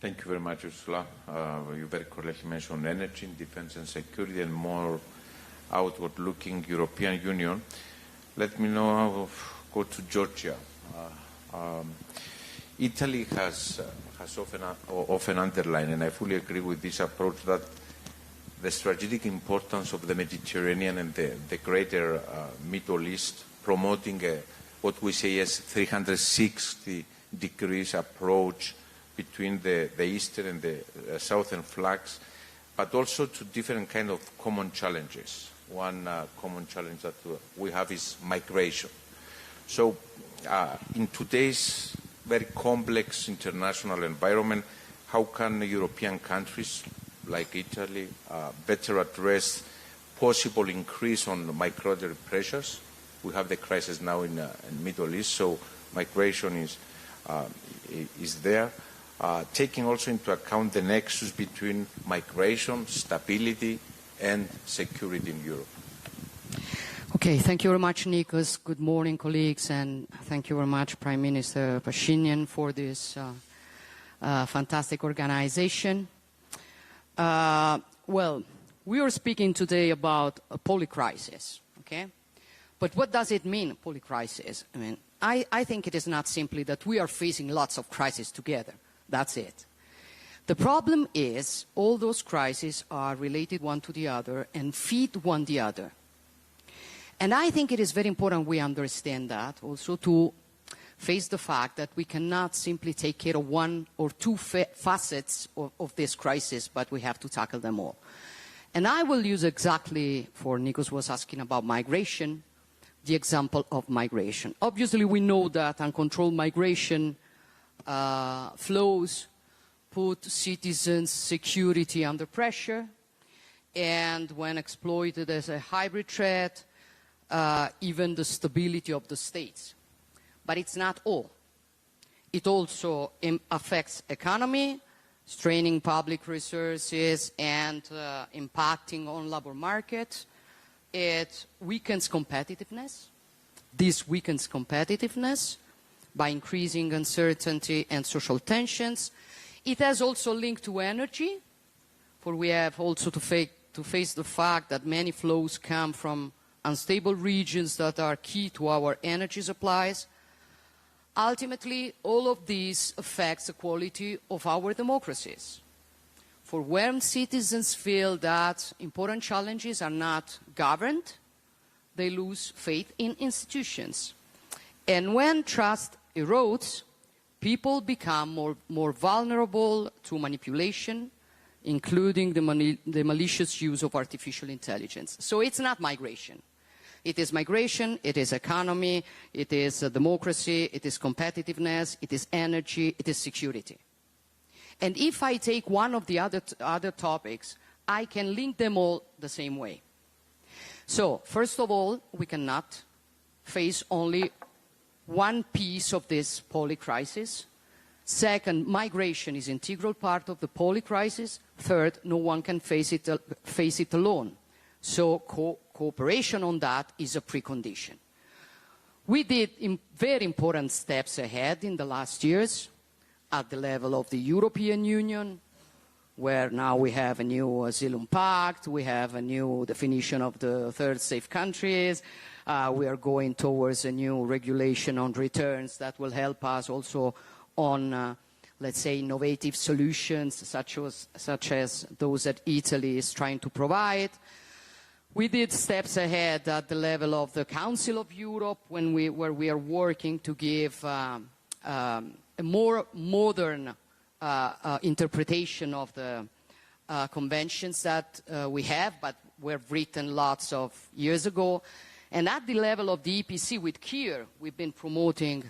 Thank you very much, Ursula. You very correctly mentioned energy, defense and security, and more outward-looking European Union. Let me now go to Georgia. Italy has often underlined, and I fully agree with this approach, that the strategic importance of the Mediterranean and the greater Middle East, promoting what we say as 360 degrees approach between the eastern and the southern flanks, but also to different kind of common challenges. One common challenge that we have is migration. So in today's very complex international environment, how can European countries like Italy better address possible increase on migratory pressures? We have the crisis now in the Middle East, so migration is there. Taking also into account the nexus between migration, stability, and security in Europe. Okay, thank you very much, Nikos. Good morning, colleagues, and thank you very much, Prime Minister Pashinyan, for this fantastic organization. Well, we are speaking today about a polycrisis, okay? But what does it mean, polycrisis? I mean, I think it is not simply that we are facing lots of crises together. That's it. The problem is all those crises are related one to the other and feed one the other. And I think it is very important we understand that also to face the fact that we cannot simply take care of one or two facets of this crisis, but we have to tackle them all. And I will use exactly, for Nikos was asking about migration, the example of migration. Obviously, we know that uncontrolled migration flows put citizens' security under pressure, and when exploited as a hybrid threat, even the stability of the states. But it's not all. It also affects economy, straining public resources and impacting on labor market. It weakens competitiveness. This weakens competitiveness by increasing uncertainty and social tensions. It has also linked to energy, for we have also to face the fact that many flows come from unstable regions that are key to our energy supplies. Ultimately, all of this affects the quality of our democracies. For when citizens feel that important challenges are not governed, they lose faith in institutions. And when trust erodes, people become more vulnerable to manipulation, including the malicious use of artificial intelligence. So it's not migration. It is migration, it is economy, it is democracy, it is competitiveness, it is energy, it is security. And if I take one of the other topics, I can link them all the same way. So, first of all, we cannot face only one piece of this polycrisis. Second, migration is an integral part of the polycrisis. Third, no one can face it alone. So cooperation on that is a precondition. We did very important steps ahead in the last years at the level of the European Union, where now we have a new asylum pact, we have a new definition of the third safe countries, we are going towards a new regulation on returns that will help us also on, let's say, innovative solutions such as those that Italy is trying to provide. We did steps ahead at the level of the Council of Europe where we are working to give a more modern interpretation of the conventions that we have, but were written lots of years ago. And at the level of the EPC with Kier, we've been promoting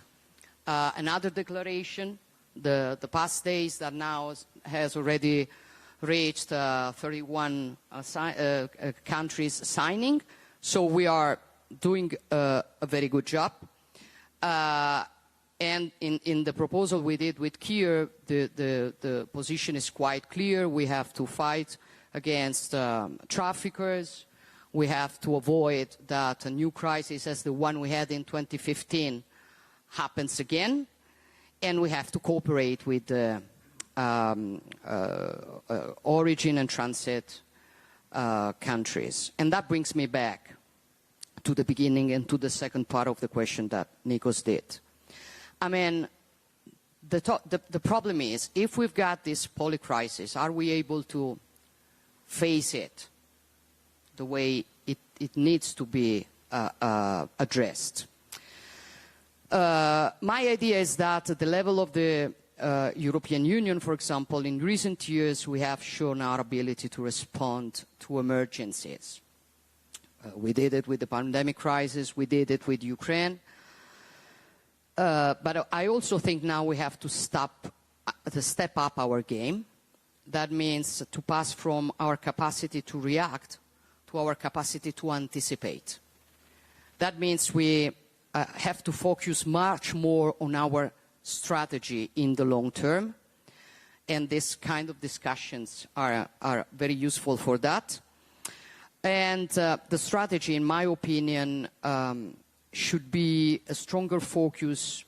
another declaration, the past days that now has already reached 31 countries signing. So we are doing a very good job. And in the proposal we did with Kier, the position is quite clear. We have to fight against traffickers. We have to avoid that a new crisis as the one we had in 2015 happens again. And we have to cooperate with the origin and transit countries. And that brings me back to the beginning and to the second part of the question that Nikos did. I mean, the problem is, if we've got this polycrisis, are we able to face it the way it needs to be addressed? My idea is that at the level of the European Union, for example, in recent years we have shown our ability to respond to emergencies. We did it with the pandemic crisis, we did it with Ukraine. But I also think now we have to step up our game. That means to pass from our capacity to react to our capacity to anticipate. That means we have to focus much more on our strategy in the long term, and this kind of discussions are very useful for that. And the strategy, in my opinion, should be a stronger focus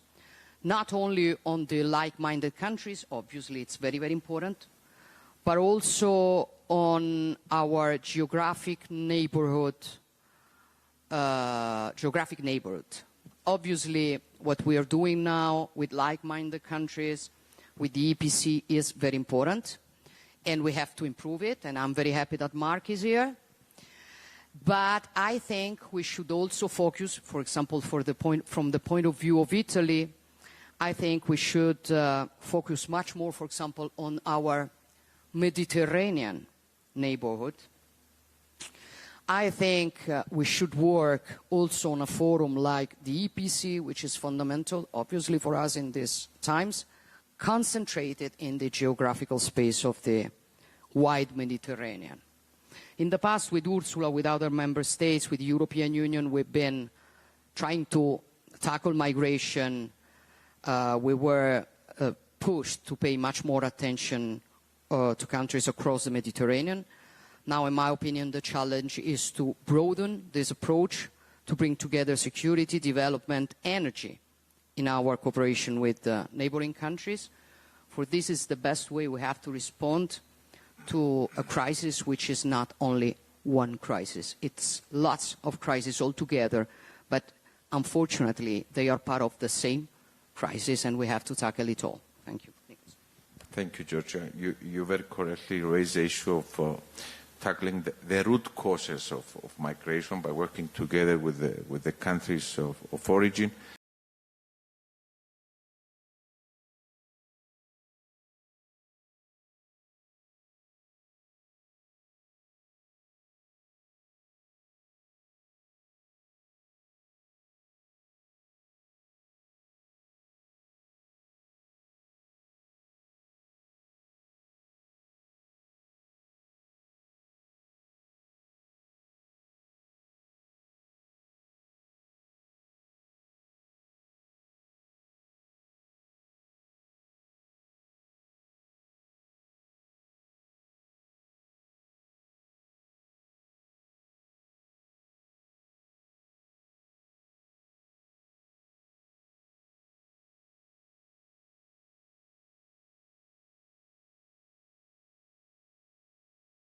not only on the like-minded countries, obviously it's very, very important, but also on our geographic neighborhood. Obviously, what we are doing now with like-minded countries, with the EPC, is very important, and we have to improve it, and I'm very happy that Mark is here. But I think we should also focus, for example, from the point of view of Italy, I think we should focus much more, for example, on our Mediterranean neighborhood. I think we should work also on a forum like the EPC, which is fundamental, obviously, for us in these times, concentrated in the geographical space of the wide Mediterranean. In the past, with Ursula, with other member states, with the European Union, we've been trying to tackle migration. We were pushed to pay much more attention to countries across the Mediterranean. Now, in my opinion, the challenge is to broaden this approach to bring together security, development, energy in our cooperation with neighboring countries. For this is the best way we have to respond to a crisis which is not only one crisis. It's lots of crises altogether, but unfortunately they are part of the same crisis and we have to tackle it all. Thank you. Thank you, Giorgia. You very correctly raised the issue of tackling the root causes of migration by working together with the countries of origin.